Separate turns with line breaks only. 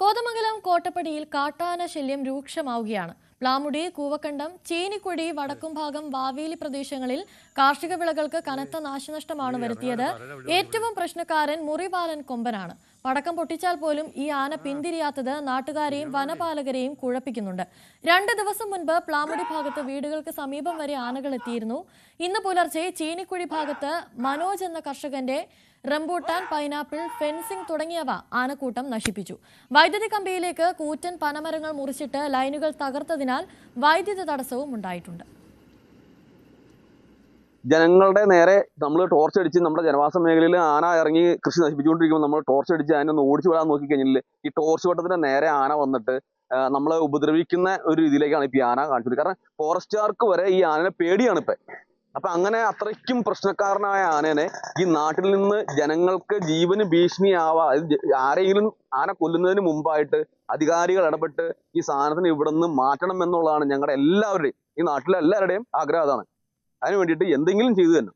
കോതമംഗലം കോട്ടപ്പടിയിൽ കാട്ടാന ശല്യം രൂക്ഷമാവുകയാണ്. പ്ലാമുടി, കൂവക്കണ്ടം, ചേനിക്കുഴി, വടക്കുംഭാഗം, വാവേലി പ്രദേശങ്ങളിൽ കാർഷിക വിളകൾക്ക് കനത്ത നാശനഷ്ടമാണ് വരുത്തിയത്. ഏറ്റവും പ്രശ്നക്കാരൻ മുറിവാലൻ കൊമ്പനാണ്. പടക്കം പൊട്ടിച്ചാൽ പോലും ഈ ആന പിന്തിരിയാത്തത് നാട്ടുകാരെയും വനപാലകരെയും കുഴപ്പിക്കുന്നുണ്ട്. 2 ദിവസം മുൻപ് പ്ലാമുടി ഭാഗത്ത് വീടുകൾക്ക് സമീപം വരെ ആനകൾ എത്തിയിരുന്നു. ഇന്ന് പുലർച്ചെ ചേനിക്കുഴി ഭാഗത്ത് മനോജ് എന്ന കർഷകന്റെ റംബൂട്ടാൻ, പൈനാപ്പിൾ, ഫെൻസിംഗ് തുടങ്ങിയവ ആനക്കൂട്ടം നശിപ്പിച്ചു. വൈദ്യുതി കമ്പിയിലേക്ക് കൂറ്റൻ പനമരങ്ങൾ മുറിച്ചിട്ട് ലൈനുകൾ തകർത്തതിനാൽ വൈദ്യുതി തടസ്സവും ഉണ്ടായിട്ടുണ്ട്.
ജനങ്ങളുടെ നേരെ നമ്മൾ ടോർച്ച് അടിച്ച് നമ്മുടെ ജനവാസ മേഖലയിൽ ആന ഇറങ്ങി കൃഷി നശിപ്പിച്ചുകൊണ്ടിരിക്കുമ്പോൾ നമ്മൾ ടോർച്ച് അടിച്ച് അതിനൊന്ന് ഓടിച്ചു വിടാൻ നോക്കിക്കഴിഞ്ഞാൽ ഈ ടോർച്ച് വട്ടത്തിന്റെ നേരെ ആന വന്നിട്ട് നമ്മളെ ഉപദ്രവിക്കുന്ന ഒരു രീതിയിലേക്കാണ് ഇപ്പൊ ഈ ആന കാണിച്ചത്. കാരണം ഫോറസ്റ്റുകാർക്ക് വരെ ഈ ആനനെ പേടിയാണ് ഇപ്പൊ. അപ്പൊ അങ്ങനെ അത്രയ്ക്കും പ്രശ്നക്കാരനായ ആനേനെ ഈ നാട്ടിൽ നിന്ന് ജനങ്ങൾക്ക് ജീവന് ഭീഷണിയാവാ, ആരെങ്കിലും ആന കൊല്ലുന്നതിന് മുമ്പായിട്ട് അധികാരികൾ ഇടപെട്ട് ഈ സാധനത്തിന് ഇവിടെ നിന്ന് മാറ്റണം എന്നുള്ളതാണ് ഞങ്ങളുടെ എല്ലാവരുടെയും, ഈ നാട്ടിലെ എല്ലാവരുടെയും ആഗ്രഹം. അതാണ്. അതിനു വേണ്ടിയിട്ട് എന്തെങ്കിലും ചെയ്തു തന്നെ.